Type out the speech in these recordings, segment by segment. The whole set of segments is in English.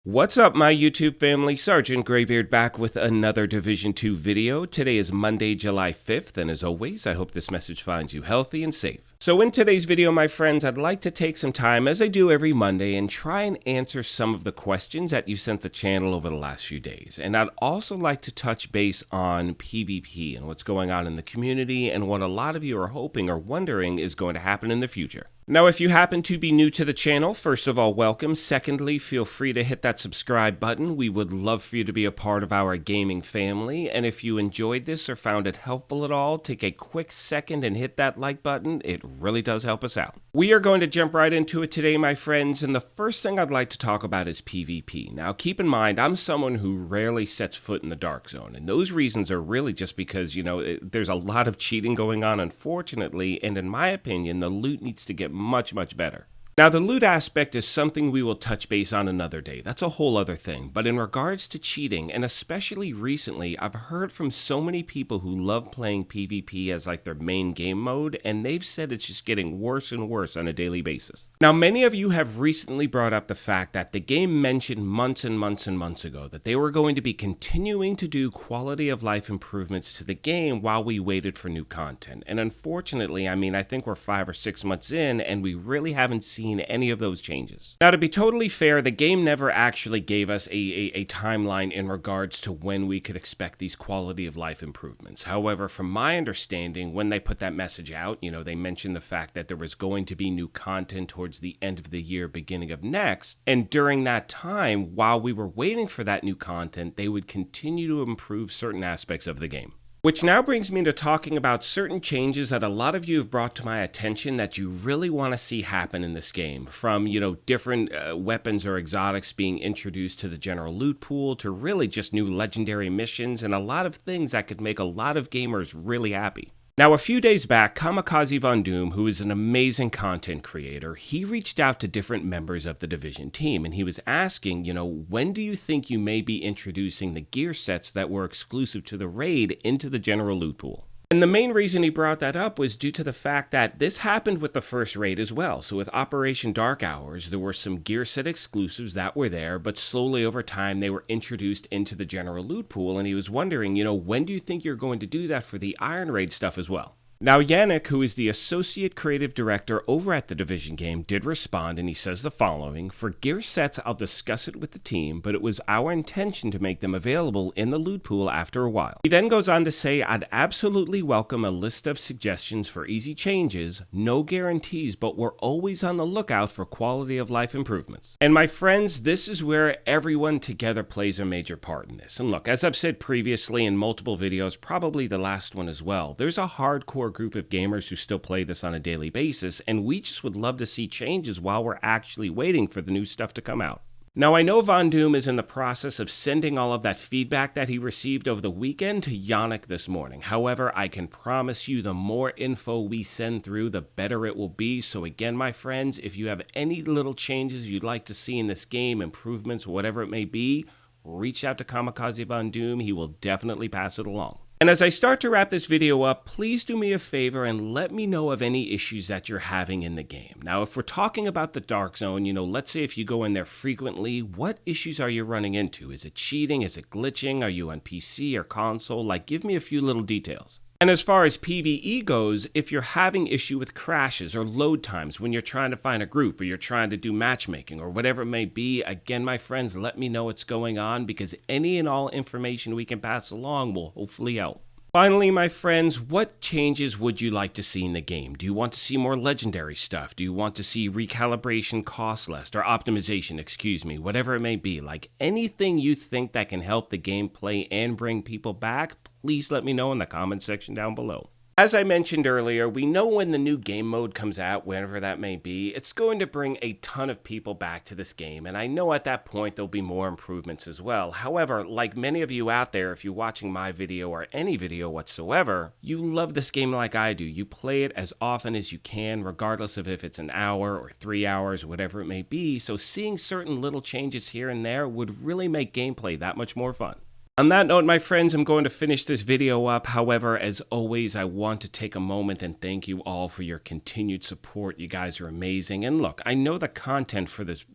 What's up, my YouTube family? Sergeant Graybeard back with another Division 2 video. Today is Monday, July 5th, and as always, I hope this message finds you healthy and safe. So in today's video, my friends, I'd like to take some time, as I do every Monday, and try and answer some of the questions that you sent the channel over the last few days. And I'd also like to touch base on PvP and what's going on in the community and what a lot of you are hoping or wondering is going to happen in the future. Now, if you happen to be new to the channel, first of all, welcome. Secondly, feel free to hit that subscribe button. We would love for you to be a part of our gaming family. And if you enjoyed this or found it helpful at all, take a quick second and hit that like button. It really does help us out. We are going to jump right into it today, my friends. And the first thing I'd like to talk about is PvP. Now, keep in mind, I'm someone who rarely sets foot in the Dark Zone. And those reasons are really just because, there's a lot of cheating going on, unfortunately. And in my opinion, the loot needs to get much better. Now, the loot aspect is something we will touch base on another day. That's a whole other thing. But in regards to cheating, and especially recently, I've heard from so many people who love playing PvP as like their main game mode, and they've said it's just getting worse and worse on a daily basis. Now, many of you have recently brought up the fact that the game mentioned months and months ago that they were going to be continuing to do quality of life improvements to the game while we waited for new content. And unfortunately, I think we're 5 or 6 months in, and we really haven't seen any of those changes. Now, to be totally fair, the game never actually gave us a timeline in regards to when we could expect these quality of life improvements. However, from my understanding, when they put that message out, they mentioned the fact that there was going to be new content towards the end of the year, beginning of next, and during that time, while we were waiting for that new content, they would continue to improve certain aspects of the game. Which now brings me to talking about certain changes that a lot of you have brought to my attention that you really want to see happen in this game. From, different weapons or exotics being introduced to the general loot pool to really just new legendary missions and a lot of things that could make a lot of gamers really happy. Now, a few days back, Kamikaze Von Doom, who is an amazing content creator, he reached out to different members of the Division team, and he was asking, when do you think you may be introducing the gear sets that were exclusive to the raid into the general loot pool? And the main reason he brought that up was due to the fact that this happened with the first raid as well. So with Operation Dark Hours, there were some gear set exclusives that were there, but slowly over time they were introduced into the general loot pool. And he was wondering, when do you think you're going to do that for the Iron Raid stuff as well? Now, Yannick, who is the Associate Creative Director over at the Division game, did respond, and he says the following: "For gear sets, I'll discuss it with the team, but it was our intention to make them available in the loot pool after a while." He then goes on to say, "I'd absolutely welcome a list of suggestions for easy changes, no guarantees, but we're always on the lookout for quality of life improvements." And my friends, this is where everyone together plays a major part in this. And look, as I've said previously in multiple videos, probably the last one as well, there's a hardcore group of gamers who still play this on a daily basis, and we just would love to see changes while we're actually waiting for the new stuff to come out. Now, I know Von Doom is in the process of sending all of that feedback that he received over the weekend to Yannick this morning. However, I can promise you the more info we send through, the better it will be. So again, my friends, if you have any little changes you'd like to see in this game, improvements, whatever it may be, reach out to Kamikaze Von Doom. He will definitely pass it along. And as I start to wrap this video up, please do me a favor and let me know of any issues that you're having in the game. Now, if we're talking about the Dark Zone, let's say if you go in there frequently, what issues are you running into? Is it cheating? Is it glitching? Are you on PC or console? Give me a few little details. And as far as PvE goes, if you're having issue with crashes or load times when you're trying to find a group or you're trying to do matchmaking or whatever it may be, again, my friends, let me know what's going on, because any and all information we can pass along will hopefully help. Finally, my friends, what changes would you like to see in the game? Do you want to see more legendary stuff? Do you want to see recalibration cost less, or optimization, whatever it may be? Anything you think that can help the gameplay and bring people back, please let me know in the comment section down below. As I mentioned earlier, we know when the new game mode comes out, whenever that may be, it's going to bring a ton of people back to this game, and I know at that point there'll be more improvements as well. However, like many of you out there, if you're watching my video or any video whatsoever, you love this game like I do. You play it as often as you can, regardless of if it's an hour or 3 hours, whatever it may be, so seeing certain little changes here and there would really make gameplay that much more fun. On that note, my friends, I'm going to finish this video up. However, as always, I want to take a moment and thank you all for your continued support. You guys are amazing. And look, I know the content for this,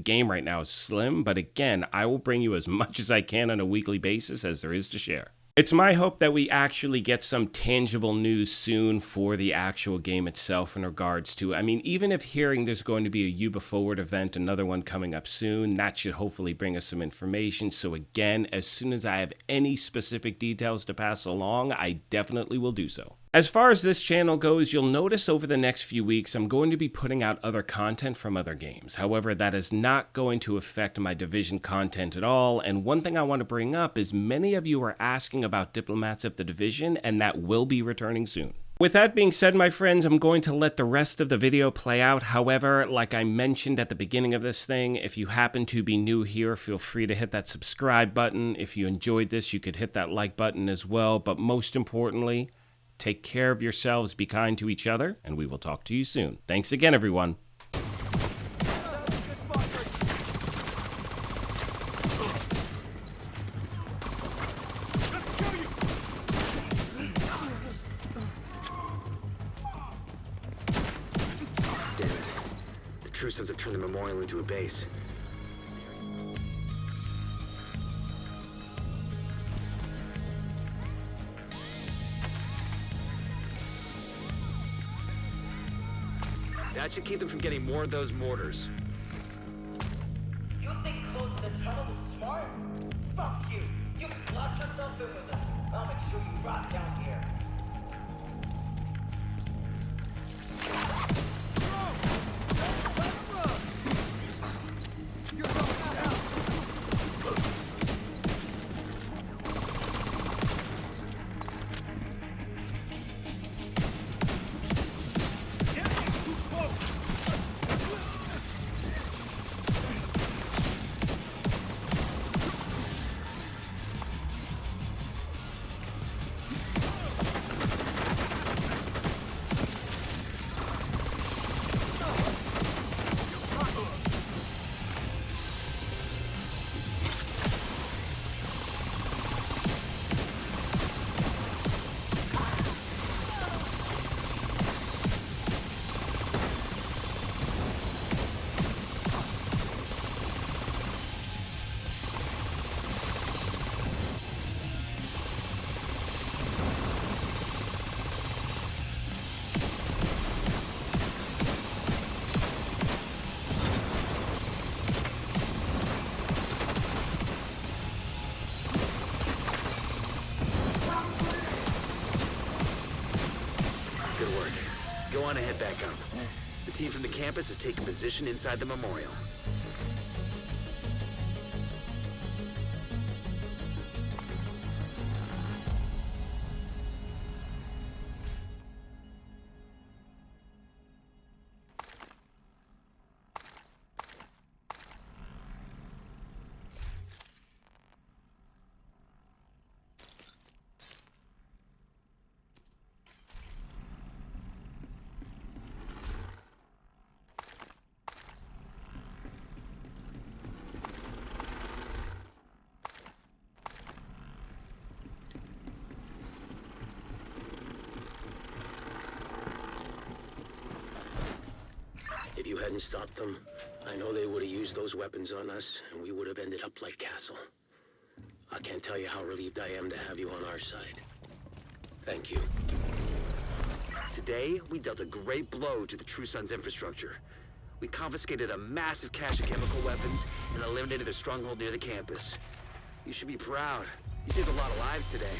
game right now is slim, but again, I will bring you as much as I can on a weekly basis as there is to share. It's my hope that we actually get some tangible news soon for the actual game itself in regards to, even if hearing there's going to be a Yuba Forward event, another one coming up soon, that should hopefully bring us some information. So again, as soon as I have any specific details to pass along, I definitely will do so. As far as this channel goes, you'll notice over the next few weeks, I'm going to be putting out other content from other games. However, that is not going to affect my Division content at all. And one thing I want to bring up is many of you are asking about Diplomats of the Division, and that will be returning soon. With that being said, my friends, I'm going to let the rest of the video play out. However, like I mentioned at the beginning of this thing, if you happen to be new here, feel free to hit that subscribe button. If you enjoyed this, you could hit that like button as well. But most importantly, take care of yourselves, be kind to each other, and we will talk to you soon. Thanks again, everyone. True Sons have turned the memorial into a base. That should keep them from getting more of those mortars. You think closing the tunnel is smart? Fuck you! You lock yourself in with us. I'll make sure you rot down here. Good work. Go on and head back up. The team from the campus has taken position inside the memorial. If you hadn't stopped them, I know they would have used those weapons on us, and we would have ended up like Castle. I can't tell you how relieved I am to have you on our side. Thank you. Today, we dealt a great blow to the True Sons infrastructure. We confiscated a massive cache of chemical weapons and eliminated a stronghold near the campus. You should be proud. You saved a lot of lives today.